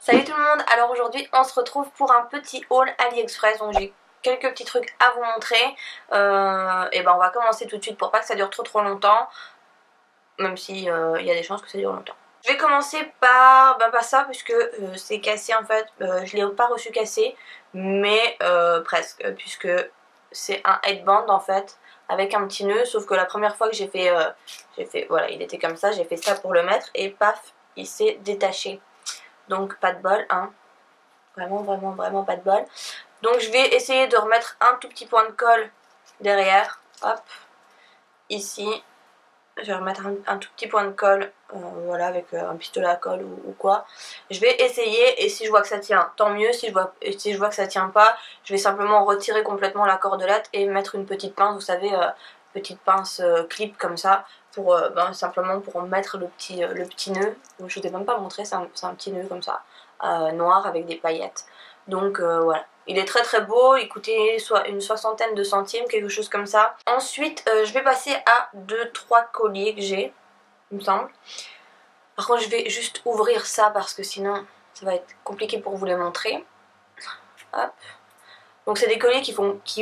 Salut tout le monde, alors aujourd'hui on se retrouve pour un petit haul AliExpress. Donc j'ai quelques petits trucs à vous montrer. Et ben on va commencer tout de suite pour pas que ça dure trop longtemps. Même si il y a des chances que ça dure longtemps. Je vais commencer par pas ça puisque c'est cassé en fait. Je l'ai pas reçu cassé, mais presque, puisque c'est un headband en fait avec un petit nœud. Sauf que la première fois que j'ai fait voilà, il était comme ça, j'ai fait ça pour le mettre et paf, il s'est détaché. Donc pas de bol, hein. Vraiment pas de bol. Donc je vais essayer de remettre un tout petit point de colle derrière. Hop, ici. Je vais remettre un tout petit point de colle, voilà, avec un pistolet à colle ou quoi. Je vais essayer et si je vois que ça tient, tant mieux. Si je vois que ça tient pas, je vais simplement retirer complètement la cordelette et mettre une petite pince, vous savez, petite pince clip comme ça, pour simplement pour mettre le petit nœud. Je vous ai même pas montré, c'est un petit nœud comme ça, noir avec des paillettes. Donc voilà. Il est très beau, il coûtait soit une soixantaine de centimes, quelque chose comme ça. Ensuite, je vais passer à 2-3 colliers que j'ai, il me semble. Par contre, je vais juste ouvrir ça parce que sinon, ça va être compliqué pour vous les montrer. Hop. Donc c'est des colliers qui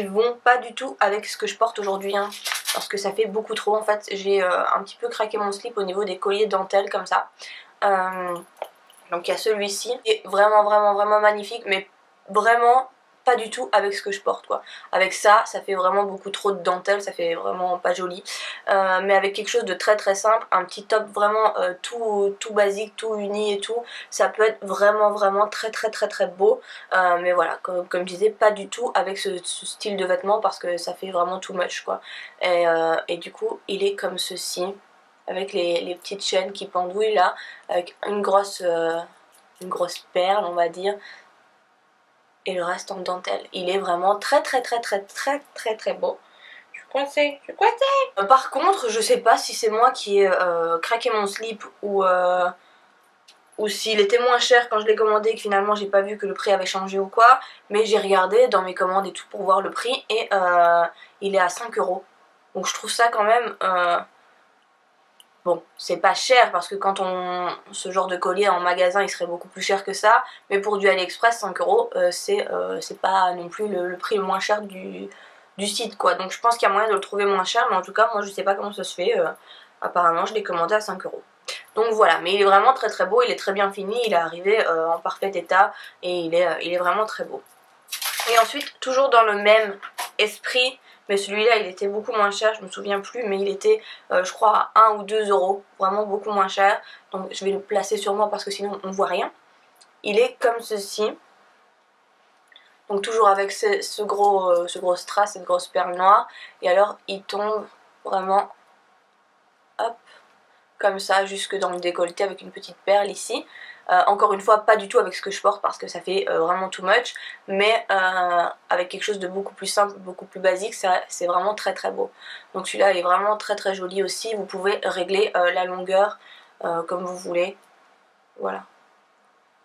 vont pas du tout avec ce que je porte aujourd'hui, hein, parce que ça fait beaucoup trop. En fait, j'ai un petit peu craqué mon slip au niveau des colliers dentelle comme ça. Donc il y a celui-ci, qui est vraiment magnifique, mais vraiment pas du tout avec ce que je porte quoi. Avec ça, ça fait vraiment beaucoup trop de dentelle, ça fait vraiment pas joli. Mais avec quelque chose de très simple, un petit top vraiment tout basique, tout uni et tout, ça peut être vraiment très beau. Mais voilà, comme je disais, pas du tout avec ce style de vêtement parce que ça fait vraiment too much quoi. Et du coup, il est comme ceci, avec les petites chaînes qui pendouillent là, avec une grosse perle on va dire, et le reste en dentelle. Il est vraiment très beau. Je suis coincée. Par contre, je sais pas si c'est moi qui ai craqué mon slip ou s'il était moins cher quand je l'ai commandé et que finalement j'ai pas vu que le prix avait changé ou quoi, mais j'ai regardé dans mes commandes et tout pour voir le prix et il est à 5 €. Donc je trouve ça quand même... Bon, c'est pas cher parce que quand ce genre de collier en magasin il serait beaucoup plus cher que ça, mais pour du AliExpress 5 €, c'est pas non plus le prix le moins cher du site quoi. Donc je pense qu'il y a moyen de le trouver moins cher, mais en tout cas moi je sais pas comment ça se fait, apparemment je l'ai commandé à 5 €. Donc voilà, mais il est vraiment très beau, il est très bien fini, il est arrivé en parfait état et il est vraiment très beau. Et ensuite, toujours dans le même esprit, mais celui-là il était beaucoup moins cher, je me souviens plus, mais il était je crois à 1 ou 2 €, vraiment beaucoup moins cher. Donc je vais le placer sur moi parce que sinon on voit rien. Il est comme ceci. Donc toujours avec ce gros strass, cette grosse perle noire. Et alors il tombe vraiment, hop, comme ça jusque dans le décolleté avec une petite perle ici. Encore une fois pas du tout avec ce que je porte parce que ça fait vraiment too much, mais avec quelque chose de beaucoup plus simple, beaucoup plus basique, c'est vraiment très beau. Donc celui-là est vraiment très joli aussi. Vous pouvez régler la longueur comme vous voulez, voilà,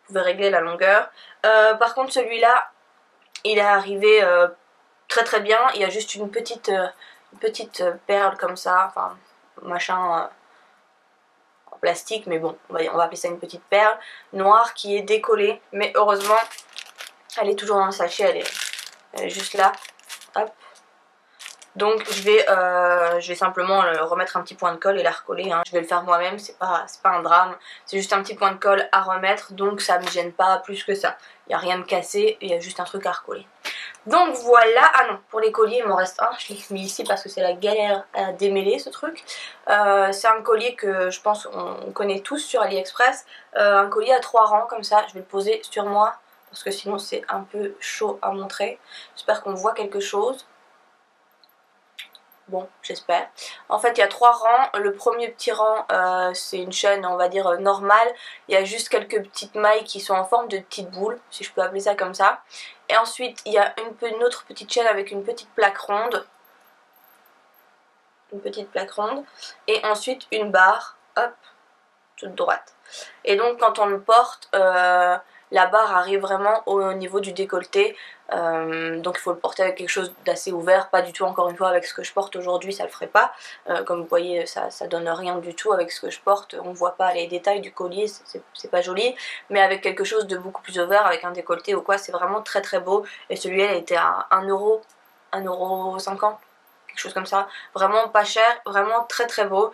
vous pouvez régler la longueur. Par contre celui-là il est arrivé très bien, il y a juste une petite perle comme ça, enfin machin plastique, mais bon, on va appeler ça une petite perle noire qui est décollée, mais heureusement elle est toujours dans le sachet, elle est juste là, hop. Donc je vais simplement remettre un petit point de colle et la recoller, hein. Je vais le faire moi-même, c'est pas un drame, c'est juste un petit point de colle à remettre, donc ça me gêne pas plus que ça. Il n'y a rien de cassé, il y a juste un truc à recoller. Donc voilà, ah non, pour les colliers il m'en reste un, je l'ai mis ici parce que c'est la galère à démêler ce truc. C'est un collier que je pense on connaît tous sur AliExpress, un collier à 3 rangs comme ça, je vais le poser sur moi parce que sinon c'est un peu chaud à montrer. J'espère qu'on voit quelque chose. Bon, j'espère. En fait, il y a 3 rangs. Le premier petit rang, c'est une chaîne, on va dire, normale. Il y a juste quelques petites mailles qui sont en forme de petites boules, si je peux appeler ça comme ça. Et ensuite, il y a une autre petite chaîne avec une petite plaque ronde. Une petite plaque ronde. Et ensuite, une barre, hop, toute droite. Et donc, quand on le porte, la barre arrive vraiment au niveau du décolleté, donc il faut le porter avec quelque chose d'assez ouvert, pas du tout encore une fois avec ce que je porte aujourd'hui, ça le ferait pas. Comme vous voyez ça donne rien du tout avec ce que je porte, on voit pas les détails du collier, c'est pas joli, mais avec quelque chose de beaucoup plus ouvert, avec un décolleté ou quoi, c'est vraiment très très beau. Et celui-là il était à 1€, 1,50€, quelque chose comme ça, vraiment pas cher, vraiment très très beau.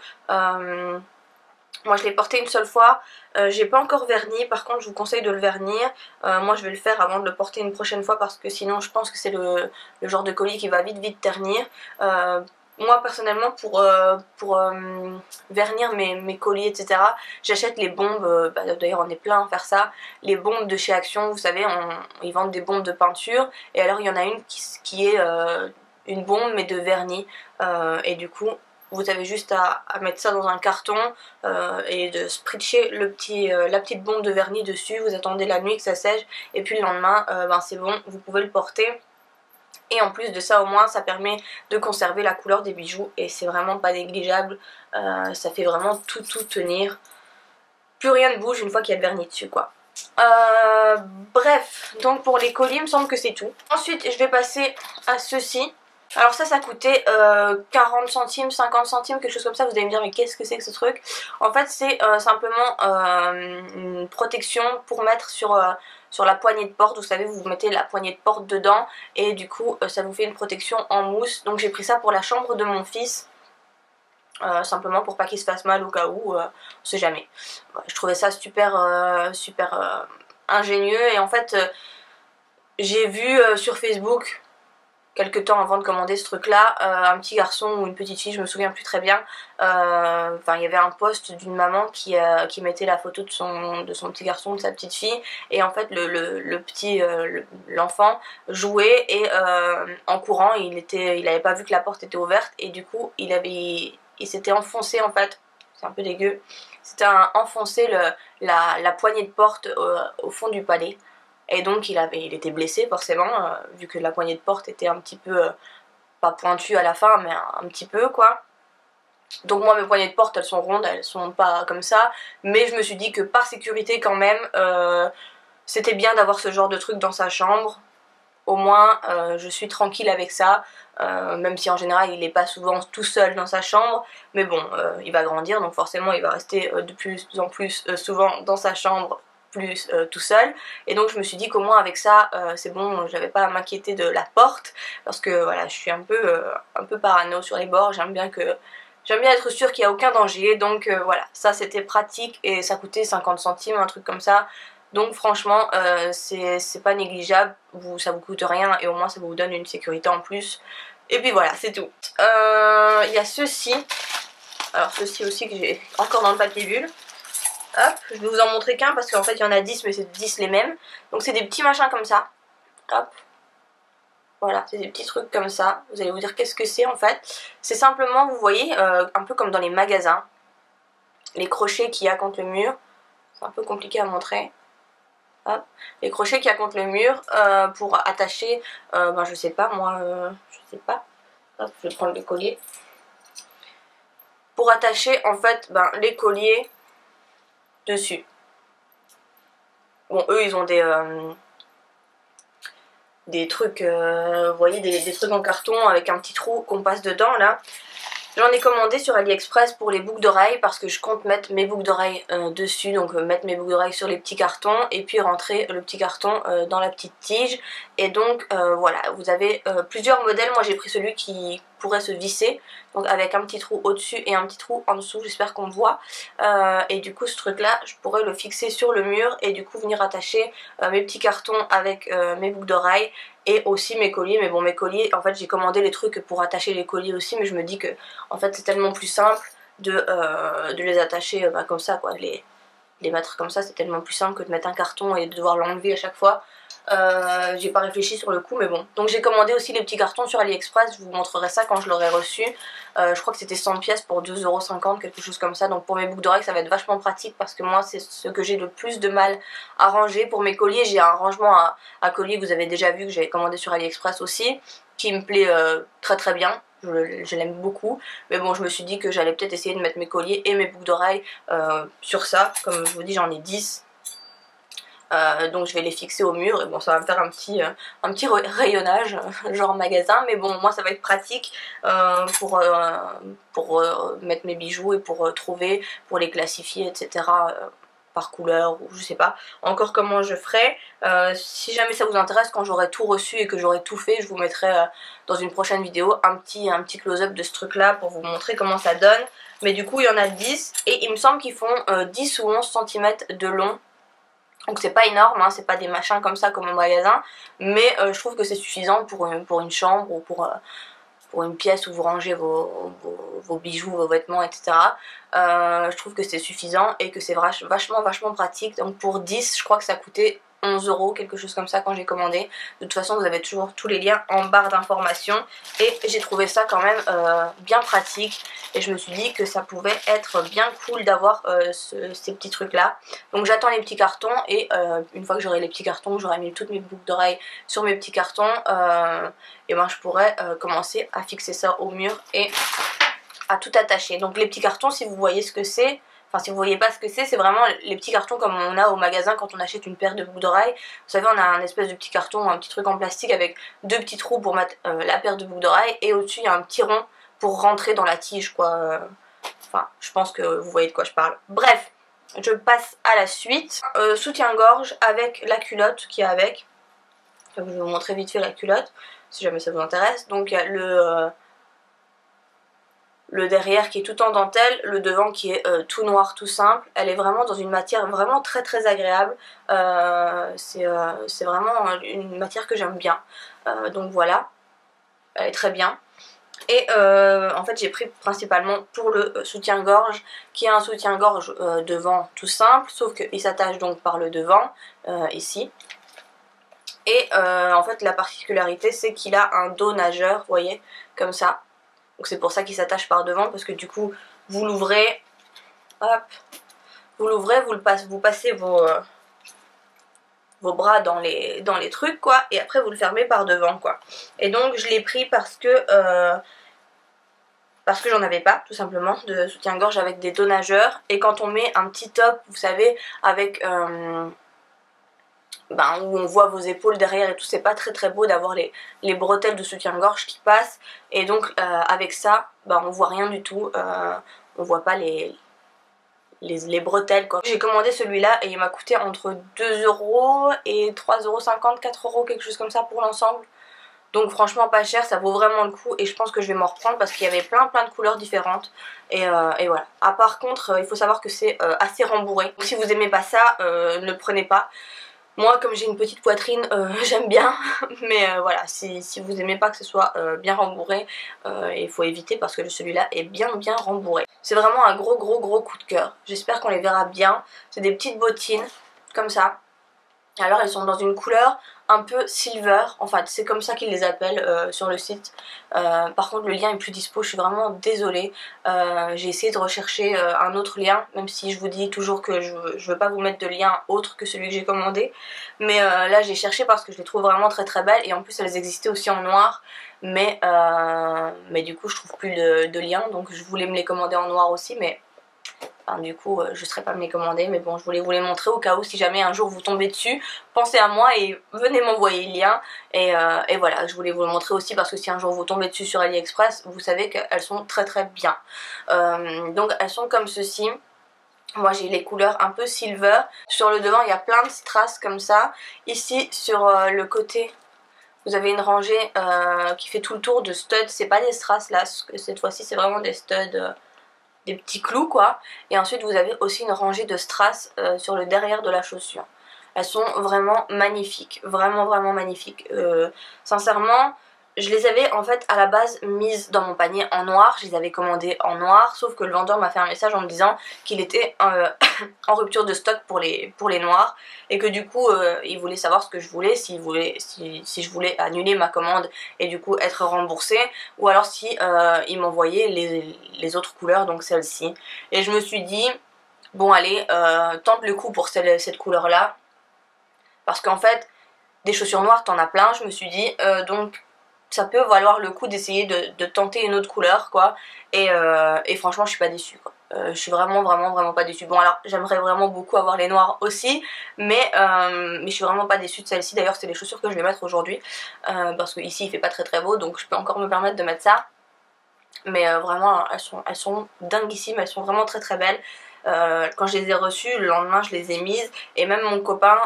Moi je l'ai porté une seule fois, j'ai pas encore verni, par contre je vous conseille de le vernir. Moi je vais le faire avant de le porter une prochaine fois parce que sinon je pense que c'est le genre de collier qui va vite ternir. Moi personnellement pour vernir mes colliers etc, j'achète les bombes, d'ailleurs on est plein à faire ça, les bombes de chez Action, vous savez, ils vendent des bombes de peinture et alors il y en a une qui est une bombe mais de vernis, et du coup vous avez juste à mettre ça dans un carton et de spritcher la petite bombe de vernis dessus, vous attendez la nuit que ça sèche et puis le lendemain c'est bon, vous pouvez le porter. Et en plus de ça au moins ça permet de conserver la couleur des bijoux et c'est vraiment pas négligeable, ça fait vraiment tout tenir. Plus rien ne bouge une fois qu'il y a le vernis dessus quoi. Bref, donc pour les colliers il me semble que c'est tout. Ensuite je vais passer à ceci. Alors ça coûtait 40 centimes, 50 centimes, quelque chose comme ça. Vous allez me dire mais qu'est-ce que c'est que ce truc? En fait c'est simplement une protection pour mettre sur la poignée de porte. Vous savez, vous mettez la poignée de porte dedans et du coup ça vous fait une protection en mousse. Donc j'ai pris ça pour la chambre de mon fils. Simplement pour pas qu'il se fasse mal au cas où, on sait jamais. Je trouvais ça super ingénieux et en fait j'ai vu sur Facebook quelques temps avant de commander ce truc là, un petit garçon ou une petite fille, je me souviens plus très bien, enfin il y avait un post d'une maman qui mettait la photo de son petit garçon, de sa petite fille, et en fait l'enfant jouait et en courant il avait pas vu que la porte était ouverte et du coup il s'était enfoncé en fait, c'est un peu dégueu, c'était enfoncé la poignée de porte au fond du palais. Et donc il était blessé forcément, vu que la poignée de porte était un petit peu, pas pointue à la fin, mais un petit peu quoi. Donc moi mes poignées de porte elles sont rondes, elles sont pas comme ça, mais je me suis dit que par sécurité quand même, c'était bien d'avoir ce genre de truc dans sa chambre. Au moins je suis tranquille avec ça, même si en général il n'est pas souvent tout seul dans sa chambre, mais bon il va grandir donc forcément il va rester de plus en plus souvent dans sa chambre, plus tout seul, et donc je me suis dit qu'au moins avec ça c'est bon, j'avais pas à m'inquiéter de la porte parce que voilà je suis un peu parano sur les bords, j'aime bien être sûre qu'il n'y a aucun danger, donc voilà, ça c'était pratique et ça coûtait 50 centimes, un truc comme ça. Donc franchement c'est pas négligeable, ça vous coûte rien et au moins ça vous donne une sécurité en plus. Et puis voilà, c'est tout. Il y a ceci, alors ceci aussi que j'ai encore dans le papier bulle. Hop, je vais vous en montrer qu'un parce qu'en fait il y en a 10 mais c'est 10 les mêmes. Donc c'est des petits machins comme ça. Hop. Voilà, c'est des petits trucs comme ça. Vous allez vous dire qu'est-ce que c'est en fait. C'est simplement, vous voyez, un peu comme dans les magasins, les crochets qu'il y a contre le mur. C'est un peu compliqué à montrer. Hop. Les crochets qu'il y a contre le mur pour attacher, je sais pas moi, je sais pas. Hop, je vais prendre les colliers. Pour attacher en fait les colliers dessus. Bon, eux ils ont des trucs, vous voyez, des trucs en carton avec un petit trou qu'on passe dedans là. J'en ai commandé sur AliExpress pour les boucles d'oreilles parce que je compte mettre mes boucles d'oreilles dessus, donc mettre mes boucles d'oreilles sur les petits cartons et puis rentrer le petit carton dans la petite tige. Et donc voilà, vous avez plusieurs modèles, moi j'ai pris celui qui pourrait se visser, donc avec un petit trou au dessus et un petit trou en dessous, j'espère qu'on voit, et du coup ce truc là je pourrais le fixer sur le mur et du coup venir attacher mes petits cartons avec mes boucles d'oreilles et aussi mes colliers. Mais bon, mes colliers, en fait j'ai commandé les trucs pour attacher les colliers aussi, mais je me dis que en fait c'est tellement plus simple de les attacher comme ça quoi, les mettre comme ça, c'est tellement plus simple que de mettre un carton et de devoir l'enlever à chaque fois. J'ai pas réfléchi sur le coup, mais bon. Donc j'ai commandé aussi les petits cartons sur AliExpress, je vous montrerai ça quand je l'aurai reçu. Je crois que c'était 100 pièces pour 2,50 €, quelque chose comme ça. Donc pour mes boucles d'oreilles ça va être vachement pratique parce que moi c'est ce que j'ai le plus de mal à ranger. Pour mes colliers j'ai un rangement à collier que vous avez déjà vu, que j'avais commandé sur AliExpress aussi, qui me plaît très bien. Je l'aime beaucoup, mais bon je me suis dit que j'allais peut-être essayer de mettre mes colliers et mes boucles d'oreilles sur ça. Comme je vous dis j'en ai 10. Donc je vais les fixer au mur et bon ça va me faire un petit rayonnage genre magasin, mais bon moi ça va être pratique pour mettre mes bijoux et pour trouver, pour les classifier etc. Par couleur ou je sais pas encore comment je ferai. Si jamais ça vous intéresse, quand j'aurai tout reçu et que j'aurai tout fait, je vous mettrai dans une prochaine vidéo un petit close-up de ce truc là pour vous montrer comment ça donne. Mais du coup il y en a 10 et il me semble qu'ils font 10 ou 11 cm de long. Donc c'est pas énorme, hein, c'est pas des machins comme ça comme au magasin, mais je trouve que c'est suffisant pour une chambre ou pour une pièce où vous rangez vos bijoux, vos vêtements, etc. Je trouve que c'est suffisant et que c'est vachement pratique. Donc pour 10, je crois que ça coûtait 11 €, quelque chose comme ça quand j'ai commandé. De toute façon vous avez toujours tous les liens en barre d'informations et j'ai trouvé ça quand même bien pratique et je me suis dit que ça pouvait être bien cool d'avoir ces petits trucs là. Donc j'attends les petits cartons et une fois que j'aurai les petits cartons, j'aurai mis toutes mes boucles d'oreilles sur mes petits cartons, et ben je pourrais commencer à fixer ça au mur et à tout attacher. Donc les petits cartons, si vous voyez ce que c'est, enfin si vous voyez pas ce que c'est vraiment les petits cartons comme on a au magasin quand on achète une paire de boucles d'oreilles. Vous savez, on a un espèce de petit carton, un petit truc en plastique avec deux petits trous pour mettre la paire de boucles d'oreilles et au-dessus il y a un petit rond pour rentrer dans la tige quoi. Enfin je pense que vous voyez de quoi je parle. Bref, je passe à la suite. Soutien-gorge avec la culotte qui est avec. Donc, je vais vous montrer vite fait la culotte si jamais ça vous intéresse. Donc il y a le derrière qui est tout en dentelle, le devant qui est tout noir, tout simple. Elle est vraiment dans une matière vraiment très agréable. C'est vraiment une matière que j'aime bien. Donc voilà, elle est très bien. Et en fait j'ai pris principalement pour le soutien-gorge, qui est un soutien-gorge devant tout simple, sauf qu'il s'attache donc par le devant, ici. Et en fait la particularité c'est qu'il a un dos nageur, vous voyez, comme ça. Donc c'est pour ça qu'il s'attache par devant, parce que du coup vous l'ouvrez, hop, vous passez vos bras dans les trucs quoi, et après vous le fermez par devant quoi. Et donc je l'ai pris parce que j'en avais pas tout simplement de soutien-gorge avec des dos nageurs, et quand on met un petit top, vous savez, avec où on voit vos épaules derrière et tout, c'est pas très beau d'avoir les bretelles de soutien-gorge qui passent, et donc avec ça on voit rien du tout, on voit pas les bretelles quoi. J'ai commandé celui-là et il m'a coûté entre 2 € et 3,50 €, 4 €, quelque chose comme ça pour l'ensemble. Donc franchement pas cher, ça vaut vraiment le coup et je pense que je vais m'en reprendre parce qu'il y avait plein de couleurs différentes et voilà. Ah, par contre il faut savoir que c'est assez rembourré, donc si vous aimez pas ça ne le prenez pas. Moi comme j'ai une petite poitrine j'aime bien, mais voilà, si vous aimez pas que ce soit bien rembourré, il faut éviter parce que celui-là est bien rembourré. C'est vraiment un gros coup de cœur, j'espère qu'on les verra bien. C'est des petites bottines comme ça. Alors elles sont dans une couleur un peu silver, enfin c'est comme ça qu'ils les appellent sur le site. Par contre le lien est plus dispo, je suis vraiment désolée. J'ai essayé de rechercher un autre lien, même si je vous dis toujours que je veux pas vous mettre de lien autre que celui que j'ai commandé. Mais là j'ai cherché parce que je les trouve vraiment très belles, et en plus elles existaient aussi en noir. Mais du coup je trouve plus de lien, donc je voulais me les commander en noir aussi, mais... Enfin, du coup je ne serais pas me les commander, mais bon je voulais vous les montrer au cas où si jamais un jour vous tombez dessus, pensez à moi et venez m'envoyer le lien, et voilà, je voulais vous le montrer aussi parce que si un jour vous tombez dessus sur AliExpress, vous savez qu'elles sont très bien. Donc elles sont comme ceci. Moi j'ai les couleurs un peu silver. Sur le devant il y a plein de strass comme ça. Ici sur le côté vous avez une rangée qui fait tout le tour de studs. C'est pas des strass là, cette fois-ci c'est vraiment des studs, des petits clous quoi. Et ensuite vous avez aussi une rangée de strass sur le derrière de la chaussure. Elles sont vraiment magnifiques, vraiment magnifiques. Sincèrement je les avais en fait à la base mises dans mon panier en noir, je les avais commandées en noir, sauf que le vendeur m'a fait un message en me disant qu'il était en rupture de stock pour les noirs, et que du coup il voulait savoir ce que je voulais, si je voulais annuler ma commande et du coup être remboursée, ou alors si il m'envoyait les autres couleurs, donc celle-ci. Et je me suis dit bon allez, tente le coup pour cette couleur là, parce qu'en fait des chaussures noires t'en as plein, je me suis dit, donc ça peut valoir le coup d'essayer de tenter une autre couleur quoi, et franchement je suis pas déçue quoi. je suis vraiment pas déçue. Bon alors j'aimerais vraiment beaucoup avoir les noirs aussi, mais je suis vraiment pas déçue de celle-ci. D'ailleurs c'est les chaussures que je vais mettre aujourd'hui, parce que ici il fait pas très beau, donc je peux encore me permettre de mettre ça. Mais vraiment elles sont dinguissimes, elles sont vraiment très belles. Quand je les ai reçues, le lendemain je les ai mises et même mon copain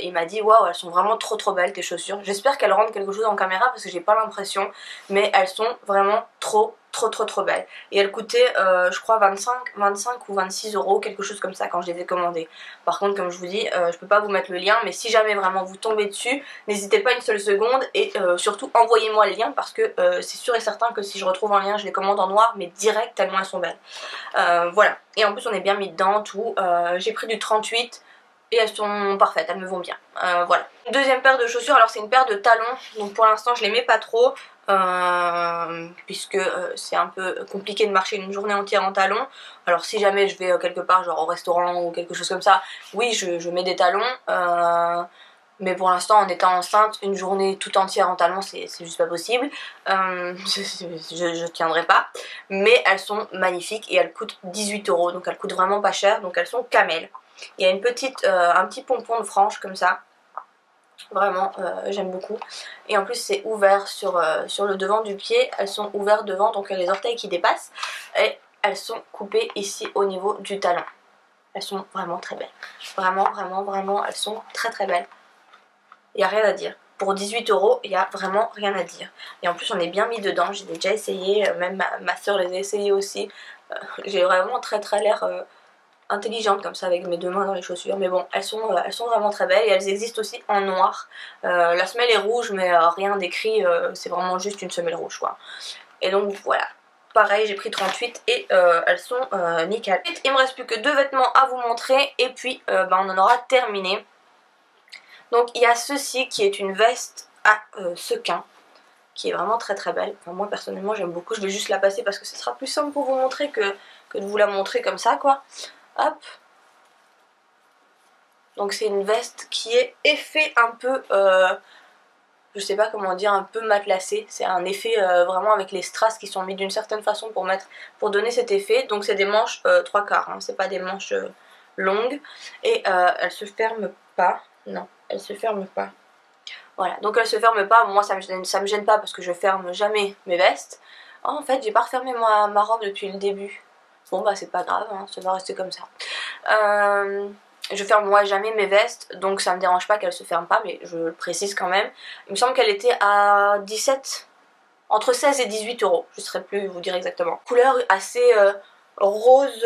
il m'a dit waouh, elles sont vraiment trop belles tes chaussures. J'espère qu'elles rendent quelque chose en caméra parce que j'ai pas l'impression, mais elles sont vraiment trop belles. Et elles coûtaient je crois 25 ou 26 euros, quelque chose comme ça quand je les ai commandées. Par contre comme je vous dis, je peux pas vous mettre le lien, mais si jamais vraiment vous tombez dessus, n'hésitez pas une seule seconde et surtout envoyez-moi le lien parce que c'est sûr et certain que si je retrouve un lien je les commande en noir, mais direct tellement elles sont belles. Voilà, et en plus on est bien mis dedans tout. J'ai pris du 38 et elles sont parfaites, elles me vont bien. Voilà. Deuxième paire de chaussures, alors c'est une paire de talons, donc pour l'instant je les mets pas trop puisque c'est un peu compliqué de marcher une journée entière en talons. Alors si jamais je vais quelque part genre au restaurant ou quelque chose comme ça, oui je mets des talons, mais pour l'instant en étant enceinte, une journée tout entière en talons c'est juste pas possible. Je tiendrai pas, mais elles sont magnifiques et elles coûtent 18 euros, donc elles coûtent vraiment pas cher, donc elles sont camel. Il y a un petit pompon de frange comme ça. Vraiment j'aime beaucoup, et en plus c'est ouvert sur le devant du pied, elles sont ouvertes devant, donc les orteils qui dépassent, et elles sont coupées ici au niveau du talon. Elles sont vraiment très belles, vraiment elles sont très belles, il n'y a rien à dire. Pour 18 euros, il n'y a vraiment rien à dire. Et en plus on est bien mis dedans, j'ai déjà essayé, même ma soeur les a essayées aussi. J'ai vraiment très l'air intelligente comme ça avec mes deux mains dans les chaussures, mais bon elles sont vraiment très belles et elles existent aussi en noir. La semelle est rouge mais rien d'écrit, c'est vraiment juste une semelle rouge quoi. Et donc voilà, pareil j'ai pris 38 et elles sont nickel. Il me reste plus que deux vêtements à vous montrer et puis on en aura terminé. Donc il y a ceci qui est une veste à sequins qui est vraiment très belle. Enfin, moi personnellement j'aime beaucoup, je vais juste la passer parce que ce sera plus simple pour vous montrer que de vous la montrer comme ça quoi. Hop. Donc c'est une veste qui est effet un peu, je sais pas comment dire, un peu matelassé. C'est un effet vraiment avec les strass qui sont mis d'une certaine façon pour donner cet effet. Donc c'est des manches 3/4, hein, c'est pas des manches longues. Et elle se ferme pas, non, elle se ferme pas. Voilà, donc elle se ferme pas, moi ça me gêne pas parce que je ferme jamais mes vestes. Oh, en fait j'ai pas refermé ma robe depuis le début. Bon bah c'est pas grave, hein, ça va rester comme ça. Je ferme moi jamais mes vestes, donc ça me dérange pas qu'elle se ferme pas, mais je le précise quand même. Il me semble qu'elle était à 17, entre 16 et 18 euros, je ne saurais plus vous dire exactement. Couleur assez rose,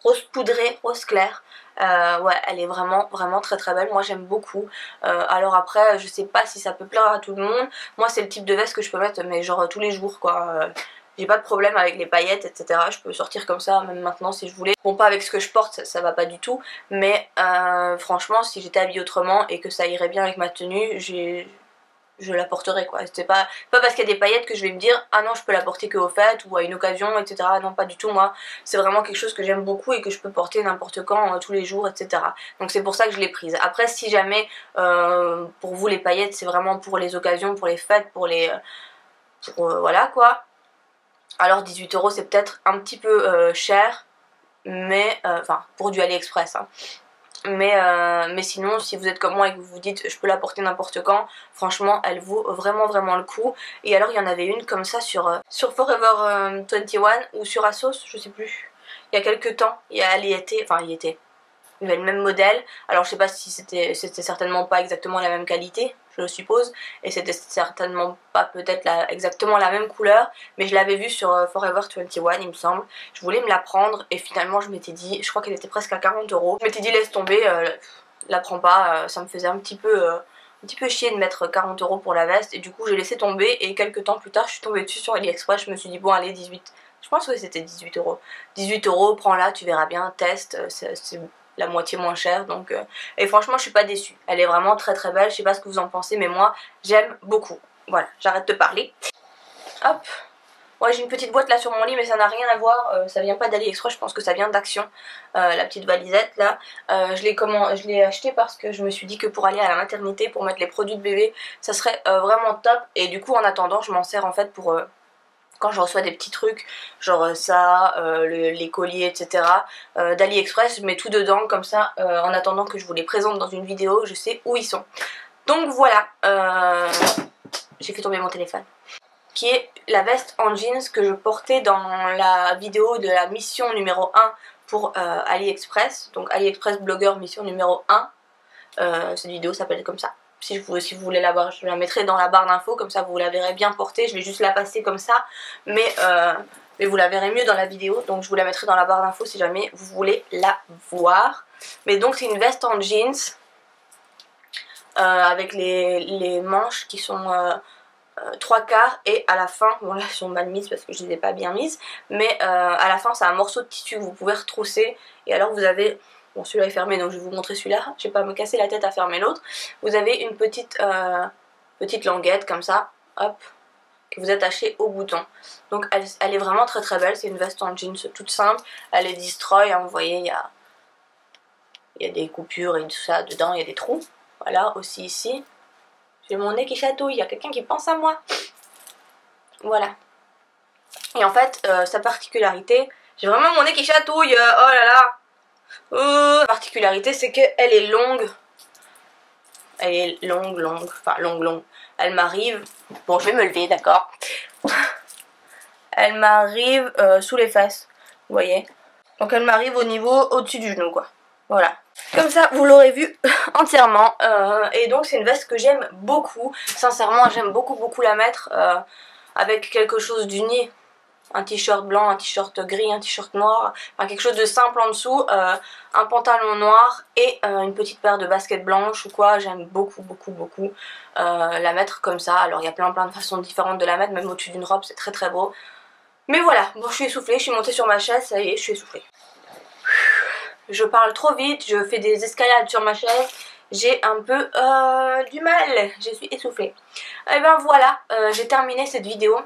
rose poudré, rose clair. Ouais, elle est vraiment très belle, moi j'aime beaucoup. Alors après je sais pas si ça peut plaire à tout le monde, moi c'est le type de veste que je peux mettre mais genre tous les jours quoi. J'ai pas de problème avec les paillettes etc, je peux sortir comme ça même maintenant si je voulais. Bon pas avec ce que je porte, ça va pas du tout, mais franchement si j'étais habillée autrement et que ça irait bien avec ma tenue, je la porterai quoi. C'est pas parce qu'il y a des paillettes que je vais me dire ah non je peux la porter que aux fêtes ou à une occasion etc. Non pas du tout, moi c'est vraiment quelque chose que j'aime beaucoup et que je peux porter n'importe quand, tous les jours etc. Donc c'est pour ça que je l'ai prise. Après si jamais pour vous les paillettes c'est vraiment pour les occasions, pour les fêtes, pour les... voilà quoi. Alors 18 euros c'est peut-être un petit peu cher, mais enfin pour du AliExpress hein. Mais sinon si vous êtes comme moi et que vous vous dites je peux la porter n'importe quand, franchement elle vaut vraiment le coup. Et alors il y en avait une comme ça sur Forever 21 ou sur Asos, je sais plus, il y a quelques temps, il y avait le même modèle. Alors je sais pas si c'était certainement pas exactement la même qualité, je suppose, et c'était certainement pas peut-être exactement la même couleur, mais je l'avais vue sur Forever 21 il me semble. Je voulais me la prendre et finalement je m'étais dit, je crois qu'elle était presque à 40 euros. Je m'étais dit laisse tomber, la prends pas, ça me faisait un petit peu chier de mettre 40 euros pour la veste, et du coup j'ai laissé tomber. Et quelques temps plus tard je suis tombée dessus sur AliExpress, je me suis dit bon allez 18, je pense que c'était 18 euros. 18 euros, prends-la, tu verras bien, teste, c'est la moitié moins cher donc et franchement je suis pas déçue, elle est vraiment très belle. Je sais pas ce que vous en pensez mais moi j'aime beaucoup. Voilà, j'arrête de parler. Hop, ouais j'ai une petite boîte là sur mon lit mais ça n'a rien à voir, ça vient pas d'AliExpress, je pense que ça vient d'Action, la petite valisette là. Je l'ai acheté parce que je me suis dit que pour aller à la maternité, pour mettre les produits de bébé ça serait vraiment top, et du coup en attendant je m'en sers en fait pour quand je reçois des petits trucs, genre ça, les colliers, etc. d'AliExpress, je mets tout dedans comme ça, en attendant que je vous les présente dans une vidéo, je sais où ils sont. Donc voilà, j'ai fait tomber mon téléphone. Qui est la veste en jeans que je portais dans la vidéo de la mission numéro 1 pour AliExpress. Donc AliExpress blogueur mission numéro 1. Cette vidéo s'appelle comme ça. Si vous voulez la voir, je la mettrai dans la barre d'infos, comme ça vous la verrez bien portée. Je vais juste la passer comme ça, mais vous la verrez mieux dans la vidéo. Donc je vous la mettrai dans la barre d'infos si jamais vous voulez la voir. Mais donc c'est une veste en jeans avec les manches qui sont 3/4 et à la fin, bon là elles sont mal mises parce que je les ai pas bien mises, mais à la fin c'est un morceau de tissu que vous pouvez retrousser et alors vous avez, bon celui-là est fermé donc je vais vous montrer celui-là, je vais pas me casser la tête à fermer l'autre, vous avez une petite languette comme ça, hop, que vous attachez au bouton. Donc elle est vraiment très très belle, c'est une veste en jeans toute simple, elle est destroy, hein, vous voyez il y a des coupures et tout ça dedans, il y a des trous, voilà aussi ici. J'ai mon nez qui chatouille, il y a quelqu'un qui pense à moi. Voilà. Et en fait, sa particularité, j'ai vraiment mon nez qui chatouille, oh là là. Sa particularité, c'est qu'elle est longue. Elle est longue, enfin longue. Elle m'arrive, bon je vais me lever, d'accord. Elle m'arrive sous les fesses, vous voyez. Donc elle m'arrive au niveau, au-dessus du genou quoi. Voilà. Comme ça, vous l'aurez vu entièrement. Et donc c'est une veste que j'aime beaucoup. Sincèrement, j'aime beaucoup la mettre avec quelque chose d'uni. Un t-shirt blanc, un t-shirt gris, un t-shirt noir. Enfin, quelque chose de simple en dessous. Un pantalon noir et une petite paire de baskets blanches ou quoi. J'aime beaucoup la mettre comme ça. Alors il y a plein de façons différentes de la mettre. Même au-dessus d'une robe, c'est très beau. Mais voilà, bon je suis essoufflée. Je suis montée sur ma chaise, ça y est, je suis essoufflée. Je parle trop vite, je fais des escalades sur ma chaise, j'ai un peu du mal, je suis essoufflée. Et ben voilà, j'ai terminé cette vidéo.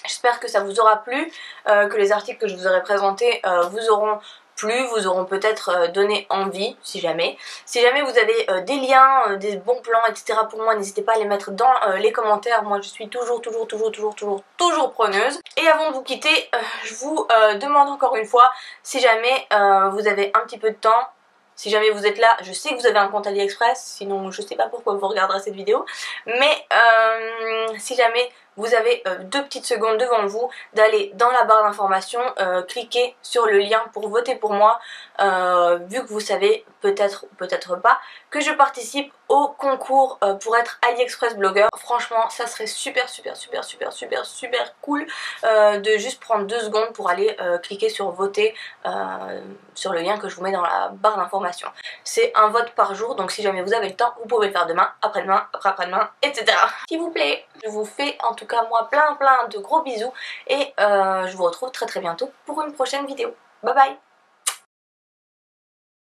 J'espère que ça vous aura plu, que les articles que je vous aurai présentés vous auront plu, vous auront peut-être donné envie, si jamais. Si jamais vous avez des liens, des bons plans, etc. pour moi, n'hésitez pas à les mettre dans les commentaires. Moi, je suis toujours preneuse. Et avant de vous quitter, je vous demande encore une fois, si jamais vous avez un petit peu de temps, si jamais vous êtes là, je sais que vous avez un compte AliExpress, sinon je sais pas pourquoi vous regarderez cette vidéo, mais si jamais vous avez 2 petites secondes devant vous, d'aller dans la barre d'informations, cliquer sur le lien pour voter pour moi, vu que vous savez peut-être ou peut-être pas que je participe au concours pour être AliExpress blogueur. Franchement ça serait super cool de juste prendre 2 secondes pour aller cliquer sur voter sur le lien que je vous mets dans la barre d'informations. C'est un vote par jour, donc si jamais vous avez le temps, vous pouvez le faire demain, après-demain, après-après-demain, etc. S'il vous plaît. Je vous fais en tout cas moi plein de gros bisous et je vous retrouve très bientôt pour une prochaine vidéo. Bye bye.